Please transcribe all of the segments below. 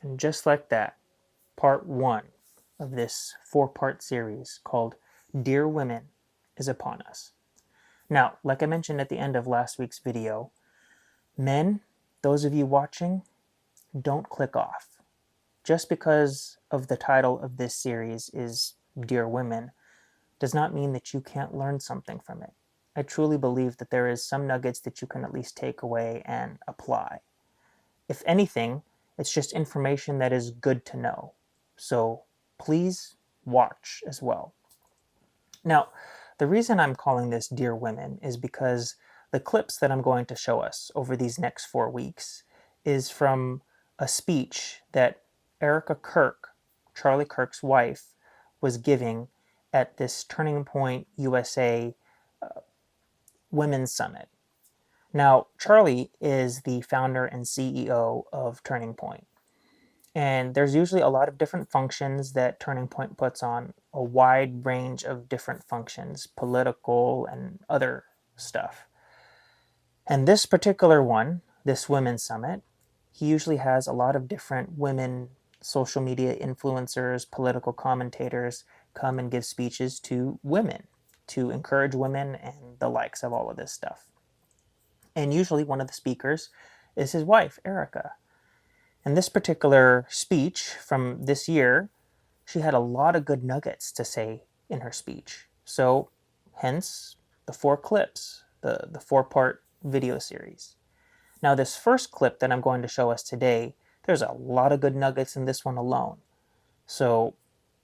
And just like that, part 1 of this 4-part series called Dear Women is upon us. Now, like I mentioned at the end of last week's video, men, those of you watching, don't click off. Just because of the title of this series is Dear Women does not mean that you can't learn something from it. I truly believe that there is some nuggets that you can at least take away and apply. If anything, it's just information that is good to know. So please watch as well. Now, the reason I'm calling this Dear Women is because the clips that I'm going to show us over these next 4 weeks is from a speech that Erica Kirk, Charlie Kirk's wife, was giving at this Turning Point USA Women's Summit. Now, Charlie is the founder and CEO of Turning Point. And there's usually a lot of different functions that Turning Point puts on, a wide range of different functions, political and other stuff. And this particular one, this Women's Summit, he usually has a lot of different women social media influencers, political commentators come and give speeches to women, to encourage women and the likes of all of this stuff. And usually one of the speakers is his wife, Erica. And this particular speech from this year, she had a lot of good nuggets to say in her speech. So hence the 4 clips, the 4-part video series. Now this first clip that I'm going to show us today, there's a lot of good nuggets in this one alone. So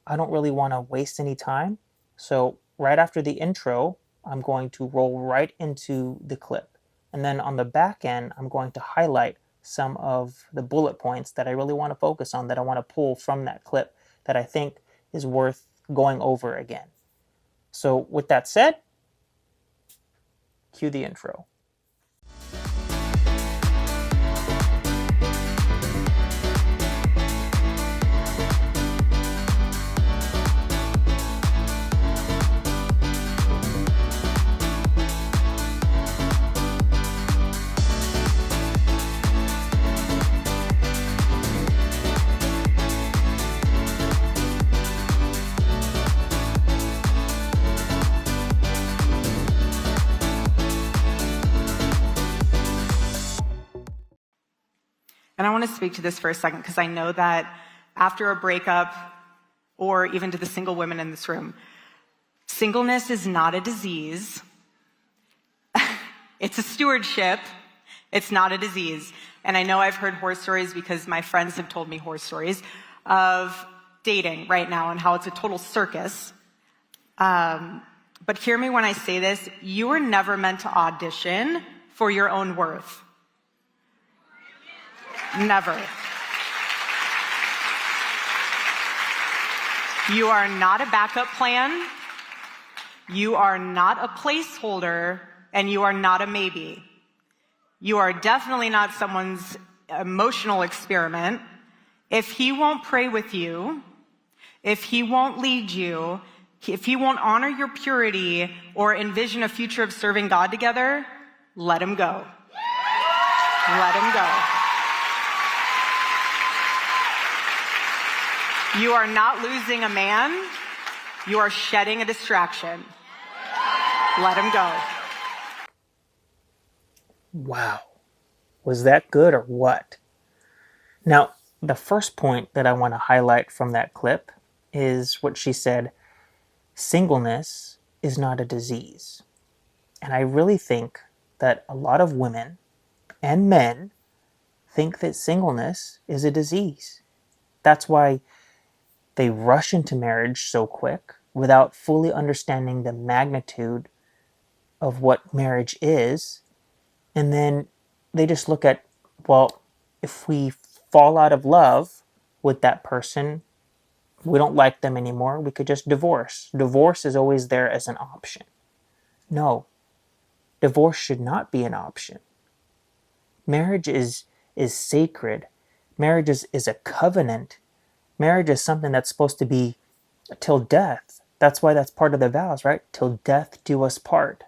I don't really want to waste any time. So right after the intro, I'm going to roll right into the clip. And then on the back end, I'm going to highlight some of the bullet points that I really want to focus on, that I want to pull from that clip that I think is worth going over again. So with that said, cue the intro. And I want to speak to this for a second because I know that after a breakup, or even to the single women in this room, singleness is not a disease. It's a stewardship. It's not a disease. And I know I've heard horror stories because my friends have told me horror stories of dating right now and how it's a total circus. But hear me when I say this, you were never meant to audition for your own worth. Never. You are not a backup plan. You are not a placeholder, and you are not a maybe. You are definitely not someone's emotional experiment. If he won't pray with you, if he won't lead you, if he won't honor your purity or envision a future of serving God together, let him go. Let him go. You are not losing a man. You are shedding a distraction. Let him go. Wow. Was that good or what? Now, the first point that I want to highlight from that clip is what she said, singleness is not a disease. And I really think that a lot of women and men think that singleness is a disease. That's why they rush into marriage so quick without fully understanding the magnitude of what marriage is. And then they just look at, well, if we fall out of love with that person, we don't like them anymore, we could just divorce. Divorce is always there as an option. No, divorce should not be an option. Marriage is sacred. Marriage is a covenant. Marriage is something that's supposed to be till death. That's why that's part of the vows, right? Till death do us part.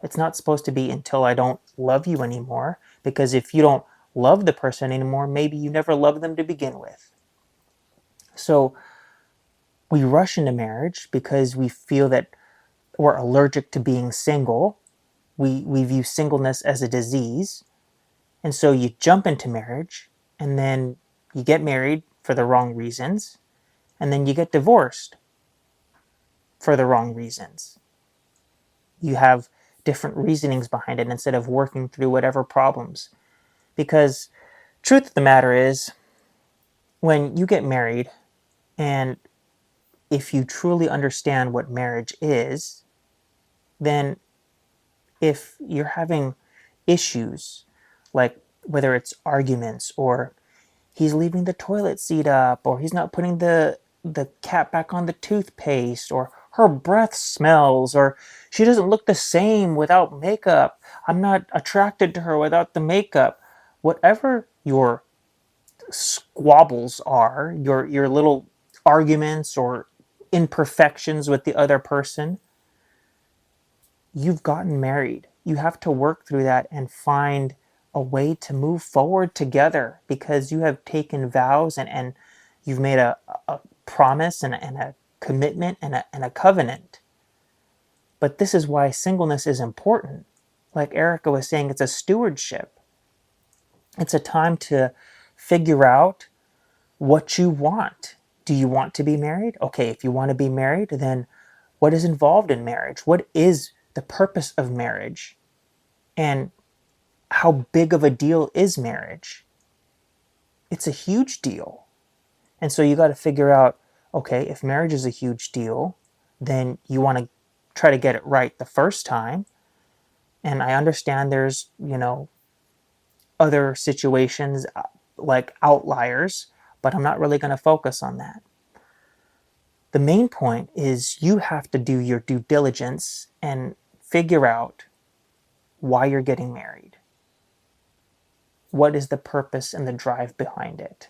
It's not supposed to be until I don't love you anymore, because if you don't love the person anymore. Maybe you never loved them to begin with. So we rush into marriage because we feel that we're allergic to being single. We view singleness as a disease. And so you jump into marriage, and then you get married for the wrong reasons, and then you get divorced for the wrong reasons. You have different reasonings behind it instead of working through whatever problems. Because truth of the matter is, when you get married, and if you truly understand what marriage is, then if you're having issues, like whether it's arguments, or he's leaving the toilet seat up, or he's not putting the cap back on the toothpaste, or her breath smells, or she doesn't look the same without makeup, I'm not attracted to her without the makeup, whatever your squabbles are, your little arguments or imperfections with the other person, you've gotten married. You have to work through that and find a way to move forward together, because you have taken vows, and you've made a promise, and a commitment, and a covenant. But this is why singleness is important. Like Erica was saying, it's a stewardship. It's a time to figure out what you want. Do you want to be married? Okay, if you want to be married, then what is involved in marriage? What is the purpose of marriage? And how big of a deal is marriage? It's a huge deal. And so you got to figure out, okay, if marriage is a huge deal, then you want to try to get it right the first time. And I understand there's, other situations like outliers, but I'm not really going to focus on that. The main point is you have to do your due diligence and figure out why you're getting married. What is the purpose and the drive behind it?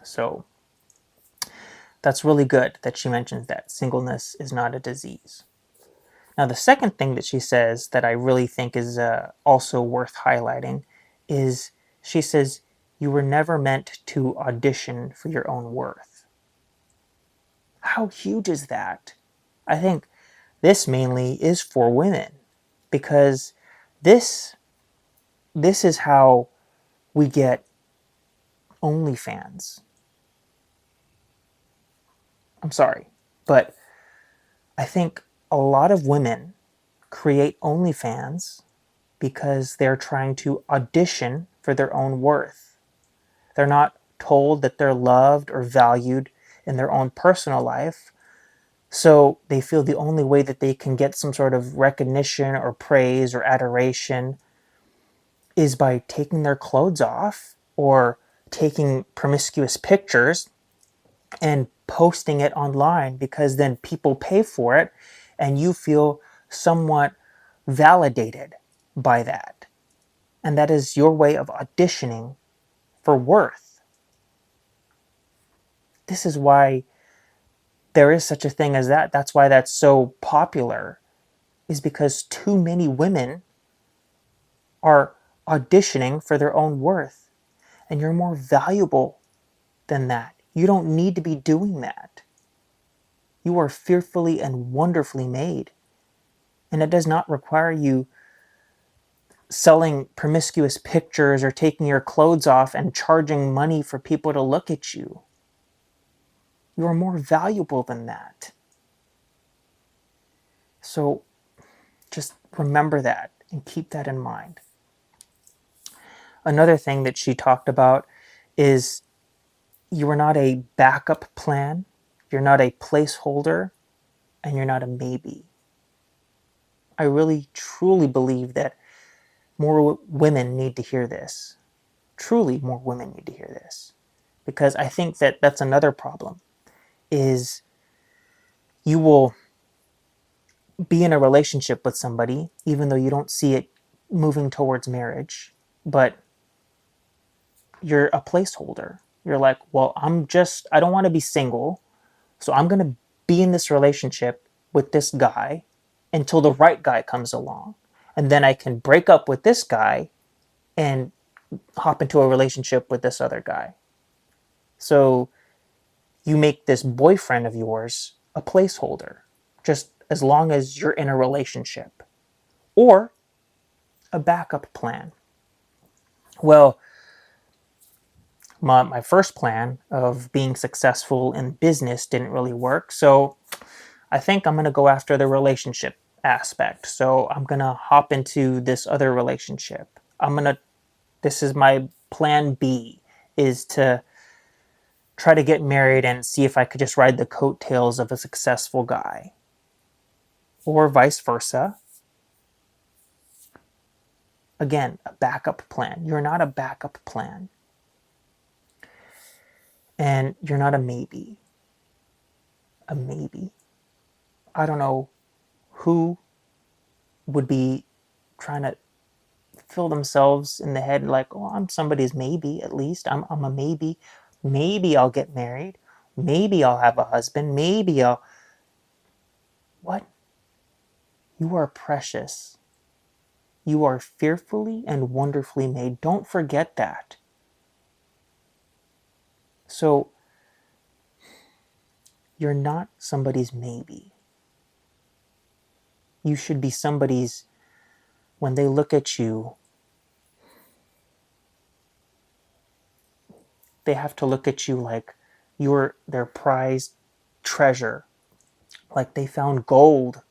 So that's really good that she mentions that singleness is not a disease. Now, the second thing that she says that I really think is also worth highlighting is she says, you were never meant to audition for your own worth. How huge is that? I think this mainly is for women, because this is how we get OnlyFans. I'm sorry, but I think a lot of women create OnlyFans because they're trying to audition for their own worth. They're not told that they're loved or valued in their own personal life, so they feel the only way that they can get some sort of recognition or praise or adoration is by taking their clothes off or taking promiscuous pictures and posting it online, because then people pay for it and you feel somewhat validated by that. And that is your way of auditioning for worth. This is why there is such a thing as that. That's why that's so popular, is because too many women are auditioning for their own worth. And you're more valuable than that. You don't need to be doing that. You are fearfully and wonderfully made. And it does not require you selling promiscuous pictures or taking your clothes off and charging money for people to look at you. You are more valuable than that. So just remember that and keep that in mind. Another thing that she talked about is you are not a backup plan, you're not a placeholder, and you're not a maybe. I really, truly believe that more women need to hear this. Truly, more women need to hear this. Because I think that that's another problem, is you will be in a relationship with somebody, even though you don't see it moving towards marriage, but you're a placeholder. You're like, well, I don't want to be single, so I'm going to be in this relationship with this guy until the right guy comes along. And then I can break up with this guy and hop into a relationship with this other guy. So you make this boyfriend of yours a placeholder, just as long as you're in a relationship, or a backup plan. Well, my first plan of being successful in business didn't really work, so I think I'm going to go after the relationship aspect. So I'm going to hop into this other relationship. This is my plan B, is to try to get married and see if I could just ride the coattails of a successful guy. Or vice versa. Again, a backup plan. You're not a backup plan. And you're not a maybe. A maybe. I don't know who would be trying to fill themselves in the head like, oh, I'm somebody's maybe, at least. I'm a maybe. Maybe I'll get married. Maybe I'll have a husband. Maybe I'll. What? You are precious. You are fearfully and wonderfully made. Don't forget that. So, you're not somebody's maybe. You should be somebody's, when they look at you, they have to look at you like you're their prized treasure. Like they found gold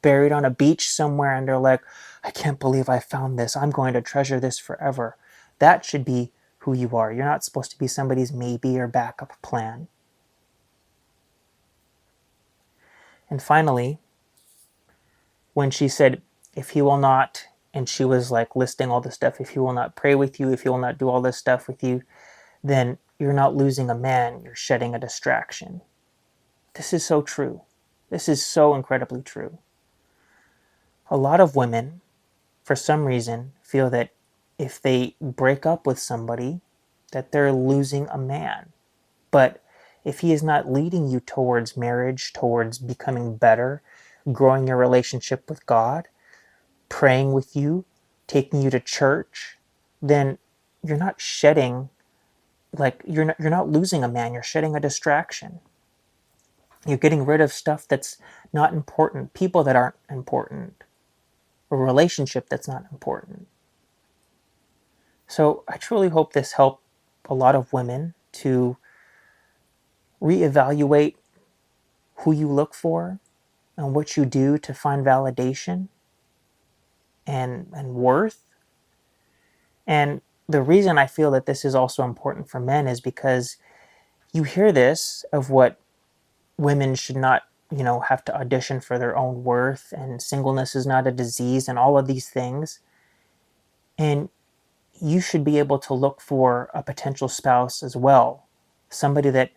buried on a beach somewhere and they're like, I can't believe I found this. I'm going to treasure this forever. That should be who you are. You're not supposed to be somebody's maybe or backup plan. And finally, when she said, if he will not, and she was like listing all the stuff, if he will not pray with you, if he will not do all this stuff with you, then you're not losing a man, you're shedding a distraction. This is so true. This is so incredibly true. A lot of women, for some reason, feel that if they break up with somebody, that they're losing a man. But if he is not leading you towards marriage, towards becoming better, growing your relationship with God, praying with you, taking you to church, then you're not shedding, like you're not losing a man, you're shedding a distraction. You're getting rid of stuff that's not important, people that aren't important, a relationship that's not important. So I truly hope this helped a lot of women to reevaluate who you look for and what you do to find validation and worth. And the reason I feel that this is also important for men is because you hear this of what women should not, have to audition for their own worth, and singleness is not a disease, and all of these things. And you should be able to look for a potential spouse as well, somebody that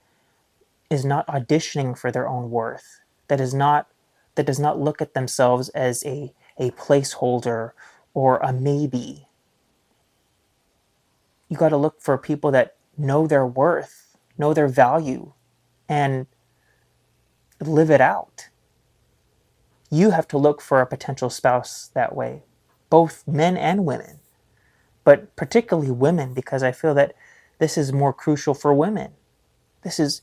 is not auditioning for their own worth, that does not look at themselves as a placeholder or a maybe. You got to look for people that know their worth, know their value, and live it out. You have to look for a potential spouse that way, both men and women, but particularly women, because I feel that this is more crucial for women. This is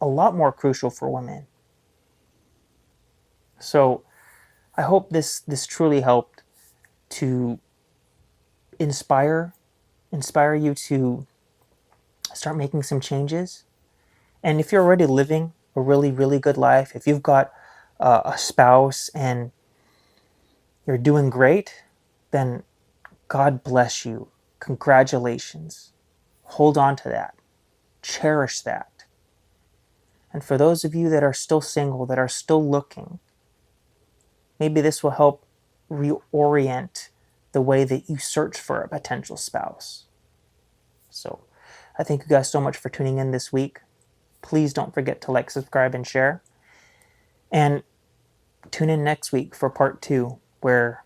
a lot more crucial for women. So I hope this truly helped to inspire you to start making some changes. And if you're already living a really, really good life, if you've got a spouse and you're doing great, then God bless you. Congratulations. Hold on to that. Cherish that. And for those of you that are still single, that are still looking, maybe this will help reorient the way that you search for a potential spouse. So I thank you guys so much for tuning in this week. Please don't forget to like, subscribe, and share. And tune in next week for part 2, where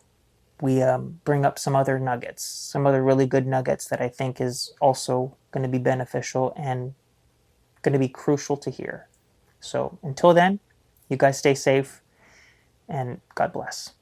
we bring up some other nuggets, some other really good nuggets that I think is also going to be beneficial and going to be crucial to hear. So until then, you guys stay safe and God bless.